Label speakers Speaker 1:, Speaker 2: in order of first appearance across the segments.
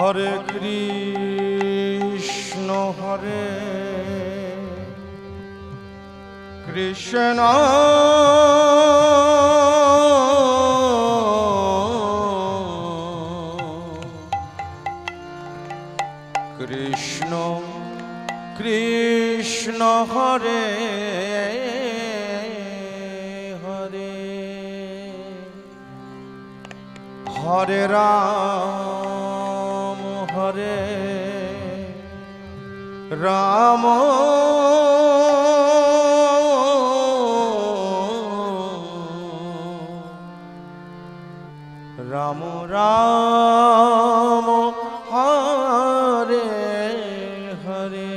Speaker 1: Hare Krishna Hare Krishna Krishna Krishna Hare Hare Hare Ram Hare Ram Ram Ram Hare Hare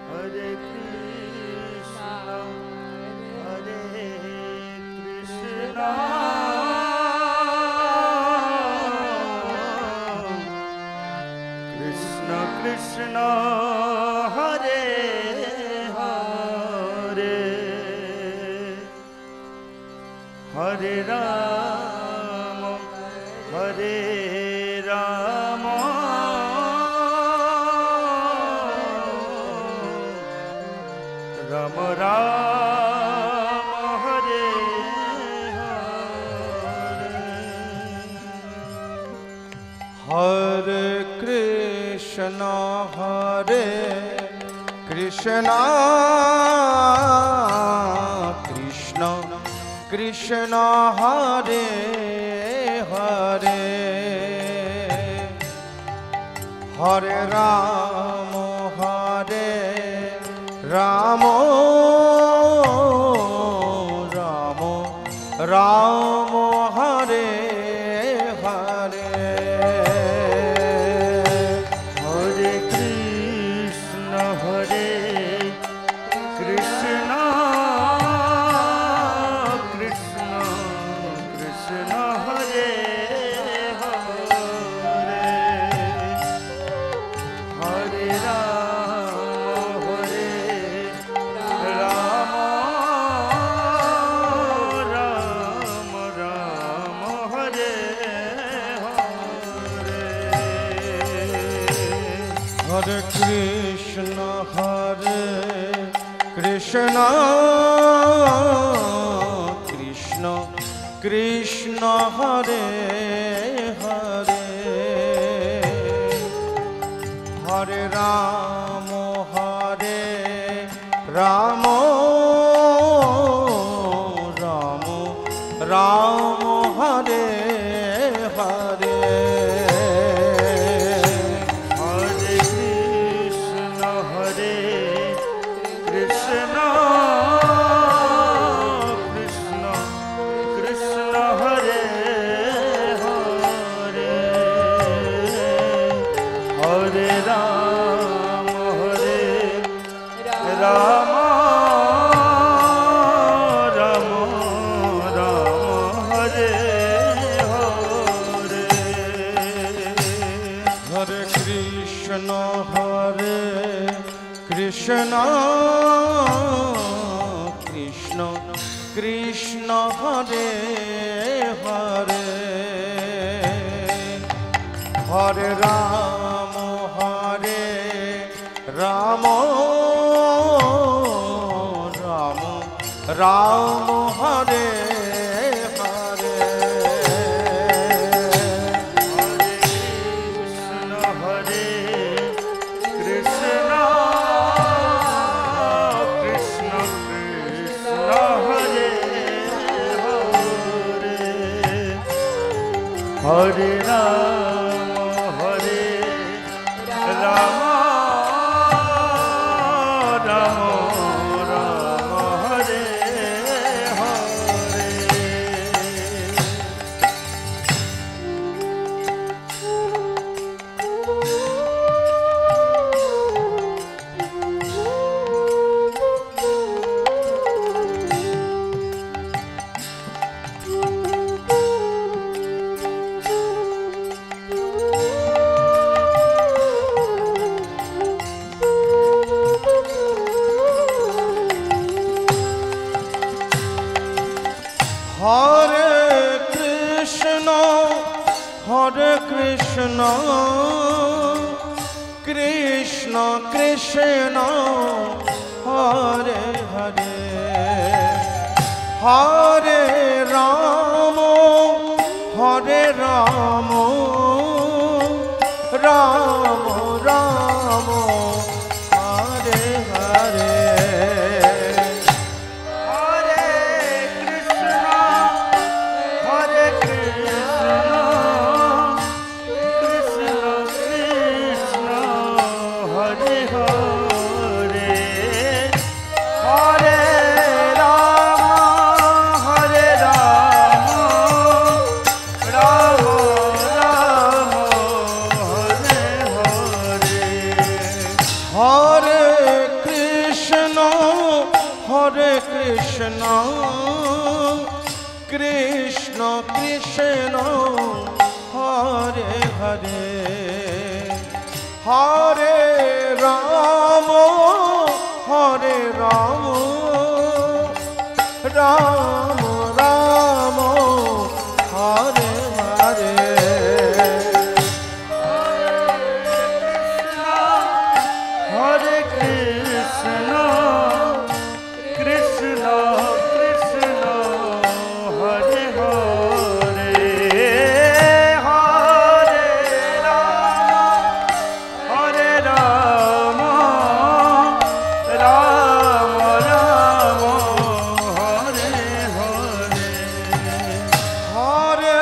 Speaker 2: Hare Krishna Hare Krishna Krishna Krishna Hare Hare Hare Ram Hare Ram Ram Ram Hare Hare
Speaker 1: Hare Krishna Hare Krishna Krishna Krishna Hare Hare Hare Ram Hare Ram Ram Ram Hare Hare
Speaker 2: Hare Krishna Hare Krishna Krishna Krishna Hare Hare Hare Ram Hare Ram Ram Ram Hare Hare
Speaker 1: Hare Krishna Hare Krishna Krishna Krishna Hare Hare Hare Ram Hare Ram Ram Ram Hare Hare
Speaker 2: Hare Krishna Hare Krishna Krishna Krishna Hare Hare Hare Ram Hare Ram Ram Ram Hare Hare
Speaker 1: Hare Krishna Hare Krishna Krishna Krishna Hare Hare Hare Ram Hare Ram Ram Ram Hare Hare
Speaker 2: Krishna Hare Krishna Krishna Krishna Hare Hare Hare Ram Hare Ram Ram Ram Hare Hare
Speaker 1: Hare Krishna, Krishna Krishna, Hare Hare, Hare Rama, Hare Rama, Rama Rama, Hare Hare. Krishna Krishna, Hare Hare, Hare Rama, Hare Rama, Rama Rama, Hare Hare.
Speaker 2: Hare Krishna, Krishna Krishna, Hare Hare, Hare Rama, Hare Rama, Rama Rama, Hare Hare.
Speaker 1: Hare Krishna, Krishna Krishna, Hare Hare, Hare Rama, Hare Rama, Rama Rama, Hare Hare.
Speaker 2: Hare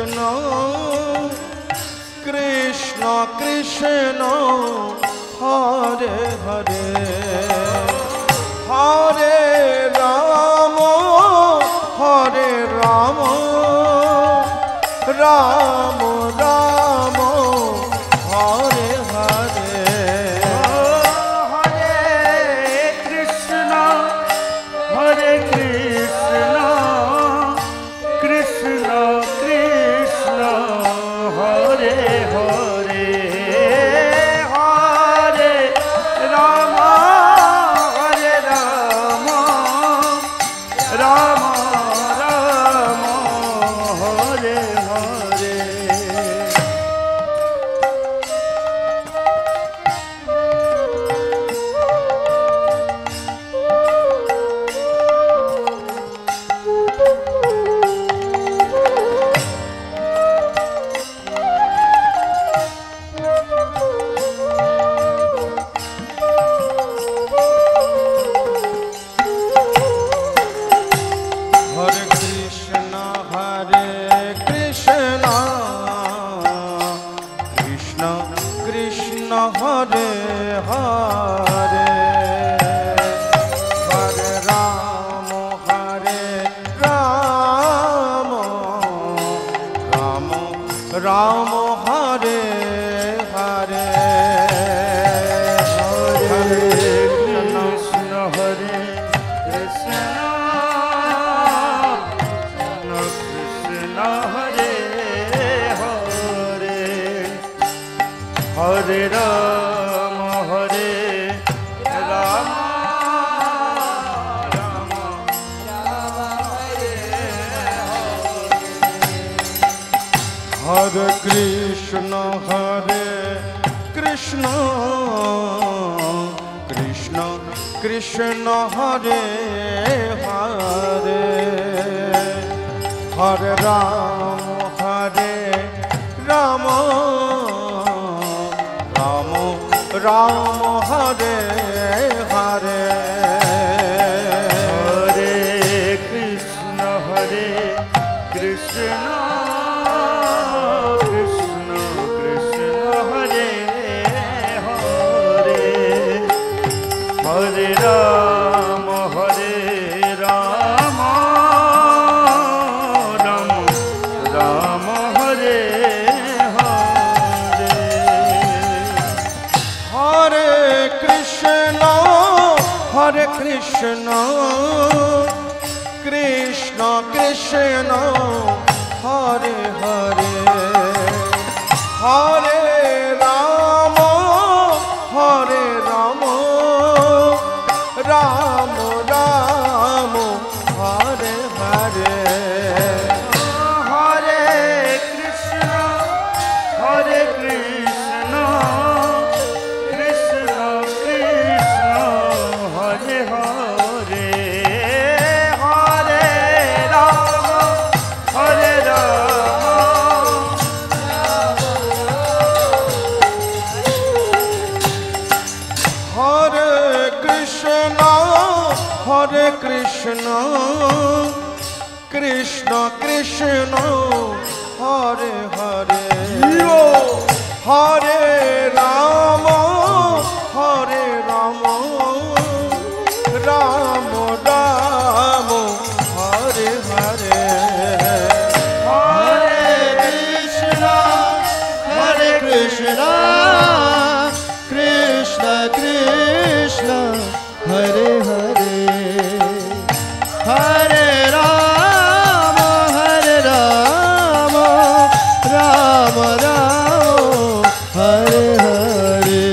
Speaker 2: Krishna, Krishna Krishna, Hare Hare, Hare Rama, Hare Rama, Rama Rama, Hare Hare.
Speaker 1: Hare Krishna, Krishna Krishna, Hare Hare, Hare Rama, Rama Rama, Hare Hare.
Speaker 2: Hare Krishna, Krishna Krishna, Hare Hare, Hare Rama, Rama Hare Hare.
Speaker 1: Hare Krishna, Krishna Krishna, Hare Hare, Hare Rama, Rama Rama, Hare Hare.
Speaker 2: Hare Krishna, Krishna Krishna, Hare Hare, Hare Rama, Rama Rama, Hare Hare.
Speaker 1: Hare Krishna, Krishna Krishna, Hare Hare, Hare Rama, Rama Rama, Hare Hare. Krishna Hare Hare Hare Ram Hare Ram Ram Ram Hare Hare
Speaker 3: Hare Krishna Krishna Krishna Hare Hare Hare Ram Ram Ram Hare Hare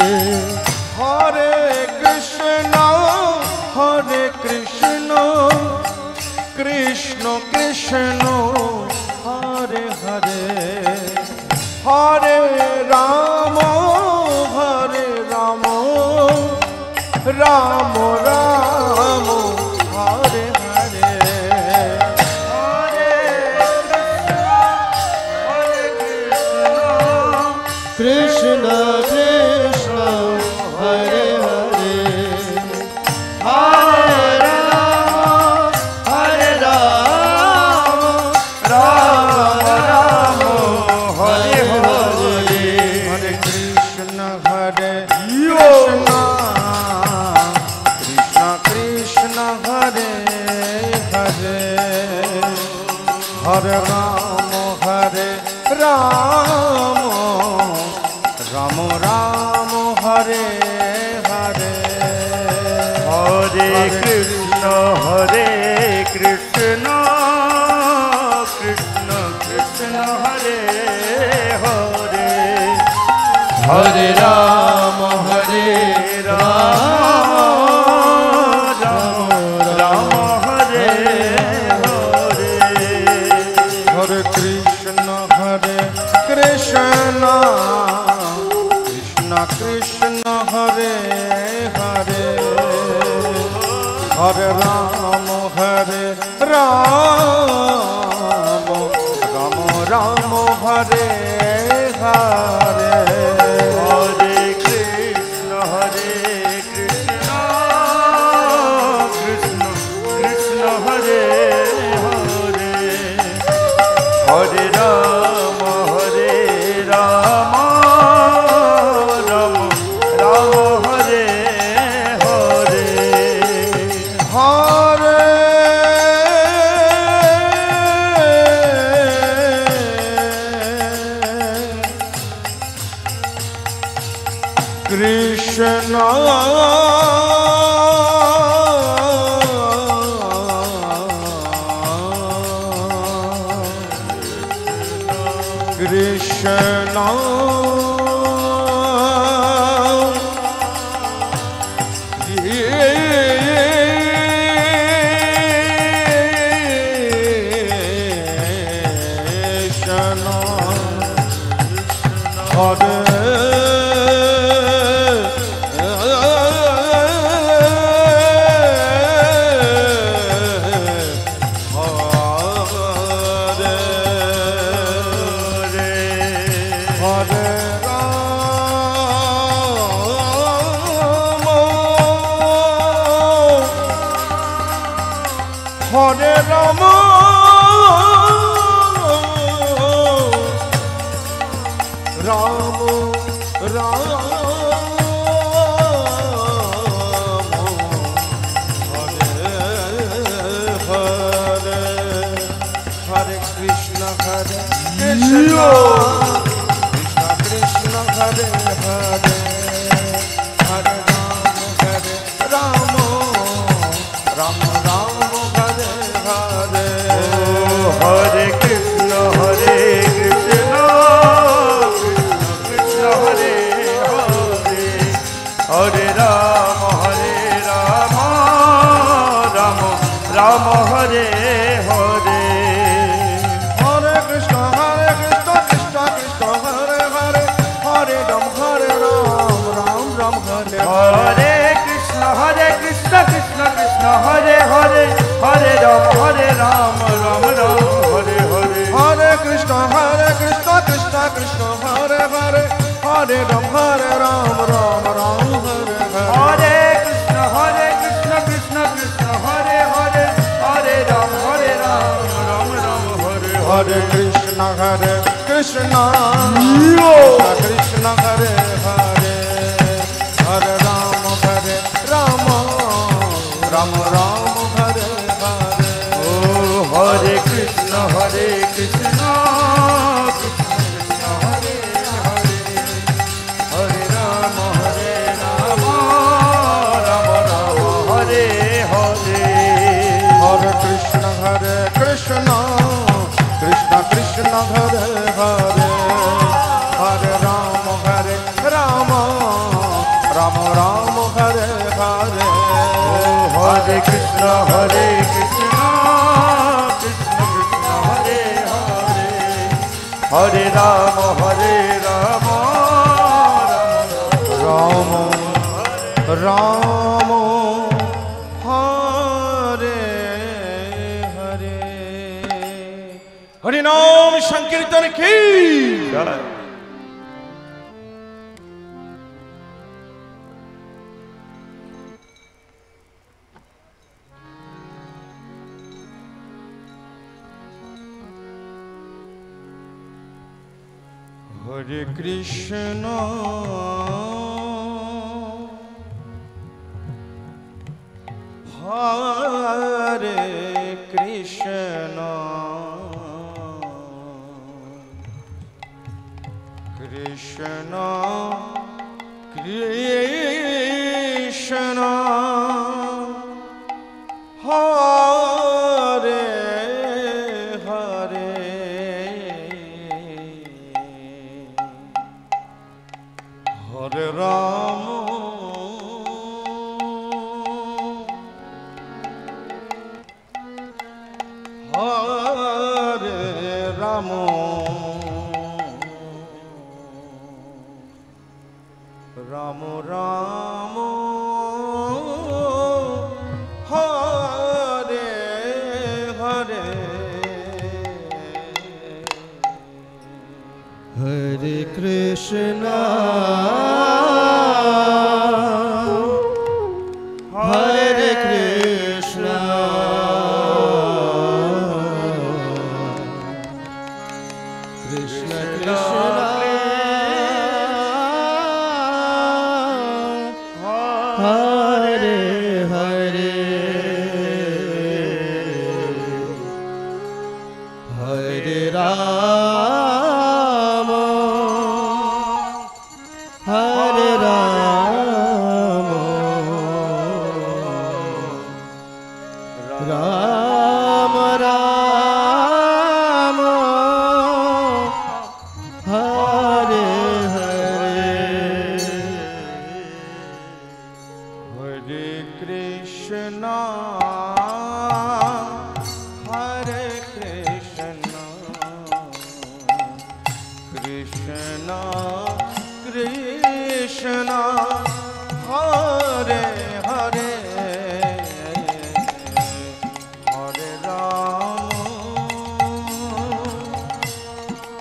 Speaker 1: Hare Krishna Krishna Krishna Hare Hare Hare Ram Ram Ram Hare Hare
Speaker 3: Krishna Krishna Hare Hare Hare Ram Ram Ram Hare Hare
Speaker 1: Hare Krishna Hare Krishna Hare Hare Hare Ram Ram Ram Hare Hare
Speaker 2: Hare Krishna Krishna Krishna Hare Hare
Speaker 3: Hare Ram Ram
Speaker 2: Ram Hare Hare
Speaker 1: Hare Krishna Krishna Krishna Hare Hare Hare Ram Ram Ram Hare Hare
Speaker 2: Hare Krishna Krishna Krishna Hare Hare Hare Ram Ram Ram Hare Hare
Speaker 1: Hare Krishna Krishna Hare Ram Ram Ram Hare Hare Hare Krishna Krishna Krishna Hare Hare Hare Ram Ram Ram Hare Hare
Speaker 2: Hare Krishna Krishna Krishna Hare Hare Hare Ram Ram Ram Hare Hare
Speaker 1: Hare Krishna Krishna Krishna Hare Hare Hare Ram Ram Ram Hare
Speaker 2: Hare Krishna Krishna Krishna Hare Hare Hare Ram Ram Ram Hare Hare
Speaker 1: Hare Krishna Krishna Krishna Hare Hare Hare Ram Ram Ram Hare Hare
Speaker 2: Hare Krishna Krishna Krishna Hare Hare Hare Ram Ram Ram Hare
Speaker 1: Hare Krishna Krishna Krishna Hare Hare Hare Rama Rama Rama Hare Hare.
Speaker 2: Oh, Hare Krishna Krishna Krishna Hare Hare Hare Rama Rama Rama Hare Hare.
Speaker 1: Hare Krishna Krishna Krishna Hare Hare Hare Rama Rama Rama Hare Hare.
Speaker 2: Hare Krishna Krishna Krishna Hare Hare Hare Rama Rama
Speaker 1: Rama Hare Hare. Hari Nam Sankirtan ki
Speaker 2: Jai.
Speaker 1: Hare Krishna Hare Krishna Krishna Krishna Hare Hare Hare Rama Hare Rama Rama Rama Hare Hare.
Speaker 3: Hare Krishna Hare Krishna Krishna Krishna Hare Hare Hare Rama Hare Rama Rama Rama Hare Hare.
Speaker 1: Hare Krishna Hare Krishna Krishna Krishna Hare Hare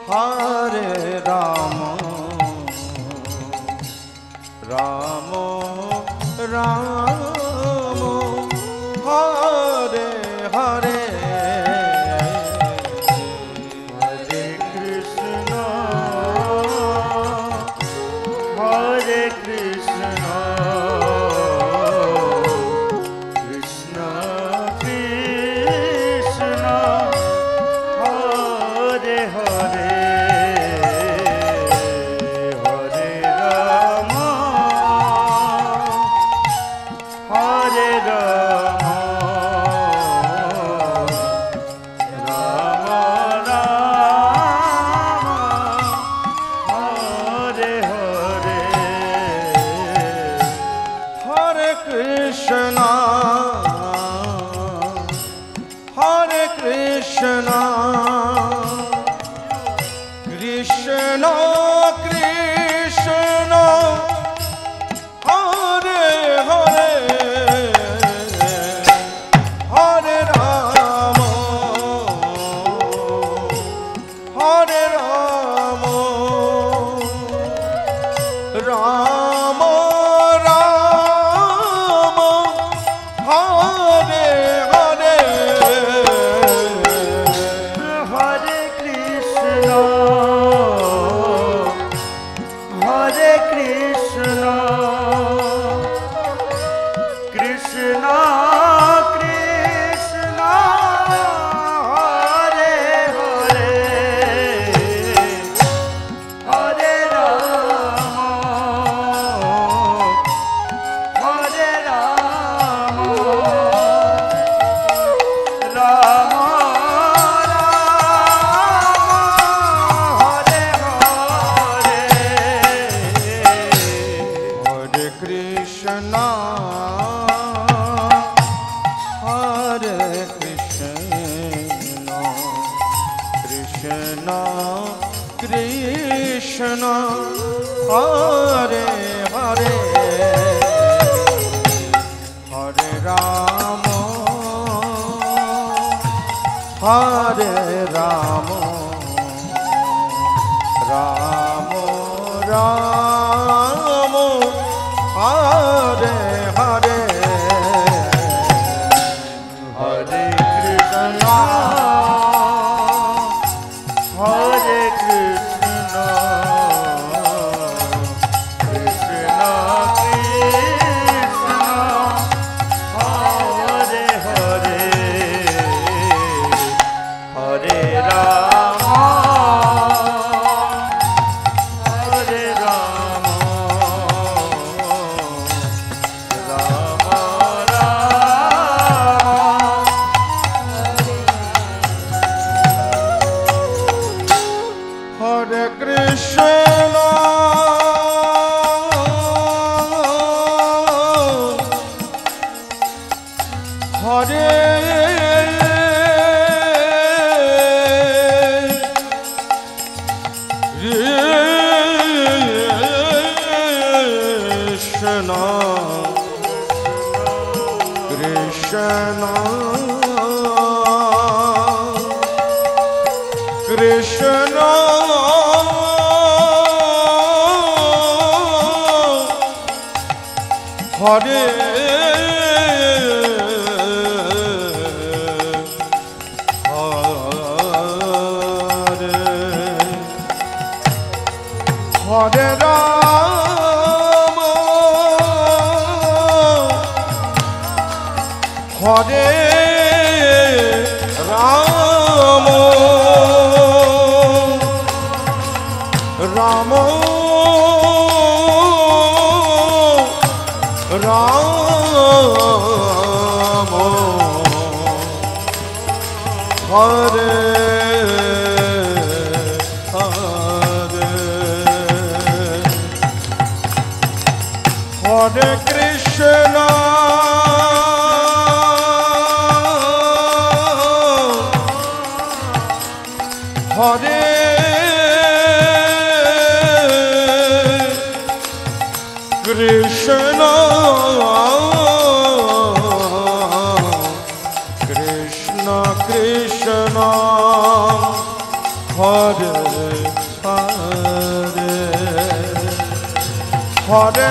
Speaker 1: Hare Rama Rama Rama Hare Hare.
Speaker 2: Hare Krishna Hare Krishna Krishna Krishna Hare Hare
Speaker 1: Krishna Krishna Hare Hare Hare Ram Hare Ram Ram Ram Hare Hare Hare Krishna
Speaker 2: Hare Krishna Krishna Krishna Hare Hare Hare Ram Hare Ram Ram Ram
Speaker 1: Hare Krishna Hare Krishna Krishna Krishna Hare Hare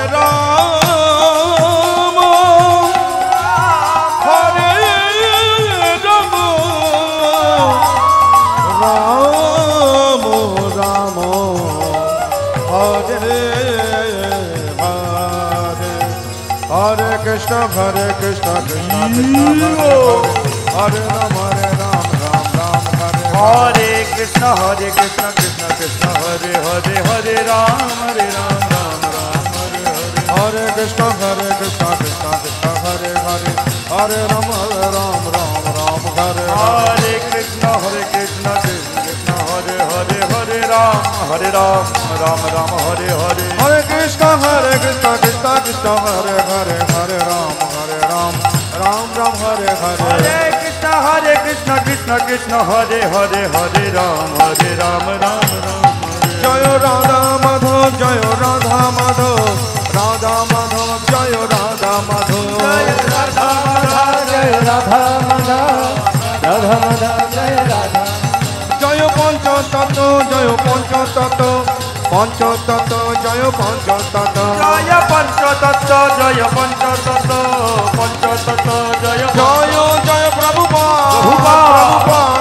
Speaker 1: Ram Hare Ram Ram Ram Hare Hare Krishna Hare Krishna Krishna Krishna Hare Hare Hare Ram Hare Ram Ram Ram Hare Hare Hare Krishna Krishna Krishna Hare Ram Ram Ram Hare
Speaker 2: Hare Krishna Krishna Krishna Hare Hare Hare Ram Ram Ram Hare Hare
Speaker 1: Hare Krishna Krishna Krishna Hare Hare Hare Ram Ram Ram Hare
Speaker 2: Hare Krishna Krishna Krishna Hare Hare Hare Ram Ram Ram Hare Hare
Speaker 1: Hare Krishna Krishna Krishna Hare Hare Hare Ram Ram Ram Hare Hare
Speaker 2: Hare Krishna Krishna Krishna Hare Hare Hare Ram Ram Ram
Speaker 1: Joy Radha Madhav Joy Radha Madhav Radha Madhav Joy Radha Madhav
Speaker 2: Joy Radha Joy Radha Madhav Radha Madhav Joy Radha
Speaker 1: Joy পঞ্চতত্ত্ব Joy পঞ্চতত্ত্ব পঞ্চতত্ত্ব Joy পঞ্চতত্ত্ব
Speaker 2: Joy পঞ্চতত্ত্ব Joy পঞ্চতত্ত্ব পঞ্চতত্ত্ব Joy
Speaker 1: Joy Joy Prabhupada
Speaker 2: Prabhupada